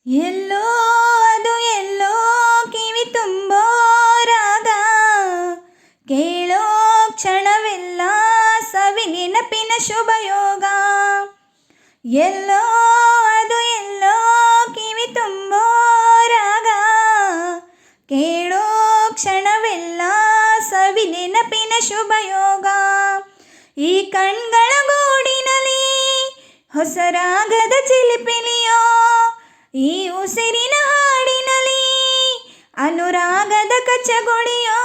ಎಲ್ಲೋ ಅದು ಎಲ್ಲೋ ಕಿವಿ ತುಂಬೋ ರಾಗ, ಕೇಳೋ ಕ್ಷಣವೆಲ್ಲ ಸವಿ ನೆನಪಿನ ಶುಭಯೋಗ. ಎಲ್ಲೋ ಅದು ಎಲ್ಲೋ ಕಿವಿ ತುಂಬೋ ರಾಗ, ಕೇಳೋ ಕ್ಷಣವೆಲ್ಲ ಸವಿ ನೆನಪಿನ ಶುಭಯೋಗ. ಈ ಕಣ್ಗಳ ಗೂಡಿನಲ್ಲಿ ಹೊಸ ರಾಗದ ಚಿಲಿಪಿಲಿಯೋ, ಈ ಉಸಿರಿನ ಹಾಡಿನಲ್ಲಿ ಅನುರಾಗದ ಕಚಗುಳಿಯೋ.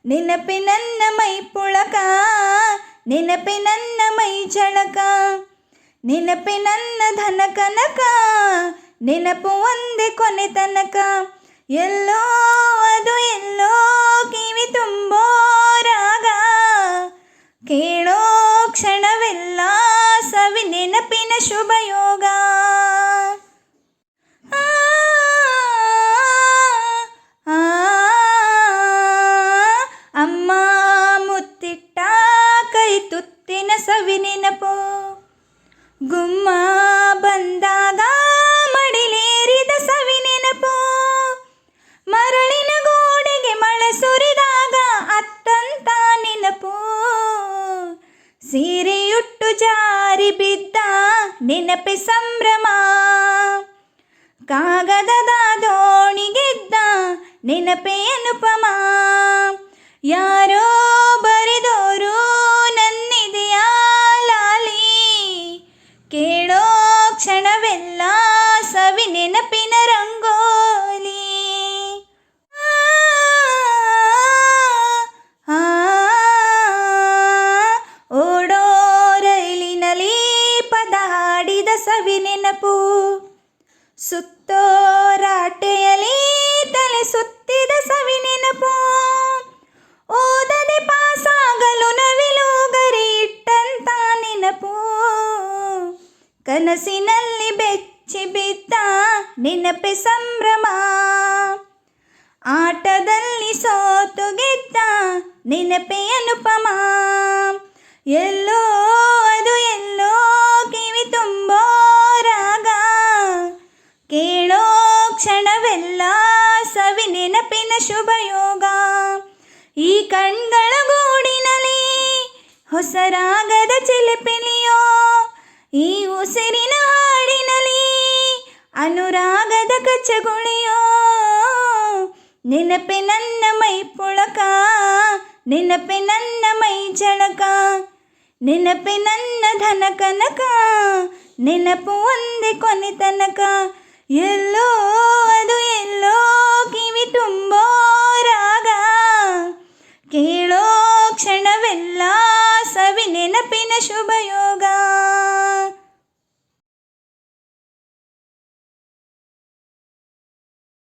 ನೆನಪೆ ನನ್ನ ಮೈ ಪುಳಕ, ನೆನಪೆ ನನ್ನ ಮೈ ಝಳಕ, ನೆನಪೆ ನನ್ನ ಧನ ಕನಕ, ನೆನಪು ಒಂದೇ ಕೊನೆ ತನಕ. ಎಲ್ಲೋ ಅದು ಎಲ್ಲೋ ಕಿವಿ ತುಂಬೋ ರಾಗ, ಕೇಳೋ ಕ್ಷಣವೆಲ್ಲ ಸವಿ ನೆನಪಿನ ಶುಭಯೋಗ. ಅಮ್ಮ ಮುತ್ತಿಟ್ಟ ಕೈ ತುತ್ತಿನ ಸವಿ ನೆನಪು, ಗುಮ್ಮ ಬಂದಾಗ ಮಡಿಲೇರಿದ ಸವಿ ನೆನಪು, ಮರಳಿನ ಗೋಡೆಗೆ ಮಳೆ ಸುರಿದಾಗ ಅತ್ತಂತ ನೆನಪು, ಸೀರೆಯುಟ್ಟು ಜಾರಿ ಬಿದ್ದ ನೆನಪೆ ಸಂಭ್ರಮ, ಕಾಗದದ ದೋಣಿಗೆದ್ದ ನೆನಪೆ ಅನುಪಮ. ಯಾರೋ ಬರೆದೋರು ನನ್ನಿದೆಯ ಲಾಲಿ, ಕೇಳೋ ಕ್ಷಣವೆಲ್ಲ ಸವಿ ನೆನಪಿನ ರಂಗೋಲಿ. ಓಡೋ ರೈಲಿನಲ್ಲಿ ಪದ ಹಾಡಿದ ಸವಿ ನೆನಪು, ಸುತ್ತೋ ರಾಟೆಯಲ್ಲಿ ತಲೆ ಸುತ್ತಿದ ಸವಿ ನೆನಪು, ಓದದೆ ಪಾಸಾಗಲು ನವಿಲು ಗರಿ ಇಟ್ಟಂತ ನೆನಪು, ಕನಸಿನಲ್ಲಿ ಬೆಚ್ಚಿ ಬಿದ್ದ ನೆನಪೆ ಸಂಭ್ರಮ, ಆಟದಲ್ಲಿ ಸೋತು ಗೆದ್ದ ನೆನಪೆ ಅನುಪಮ. ಎಲ್ಲೋ ಅದು ಎಲ್ಲೋ ಕಿವಿ ತುಂಬೋ ರಾಗ, ಕೇಳೋ ಕ್ಷಣವೆಲ್ಲ ಸವಿ ನೆನಪಿನ ಶುಭಯೋಗ. ಈ ಕಣ್ಗಳ ಗೂಡಿನಲ್ಲಿ ಹೊಸ ರಾಗದ ಚಿಲಿಪಿಲಿಯೋ, ಈ ಉಸಿರಿನ ಹಾಡಿನಲ್ಲಿ ಅನುರಾಗದ ಕಚಗುಳಿಯೋ. ನೆನಪೆ ನನ್ನ ಮೈ ಪುಳಕ, ನೆನಪೆ ನನ್ನ ಮೈ ಝಳಕ, ನೆನಪೆ ನನ್ನ ಧನ ಕನಕ, ನೆನಪು ಒಂದೇ ಕೊನೆ ತನಕ. ಎಲ್ಲೋ ಅದು ಎಲ್ಲೋ ಕಿವಿ ತುಂಬೋ ರಾಗ, ಕೇಳೋ ಕ್ಷಣವೆಲ್ಲ ಸವಿ ನೆನಪಿನ ಶುಭಯೋಗ.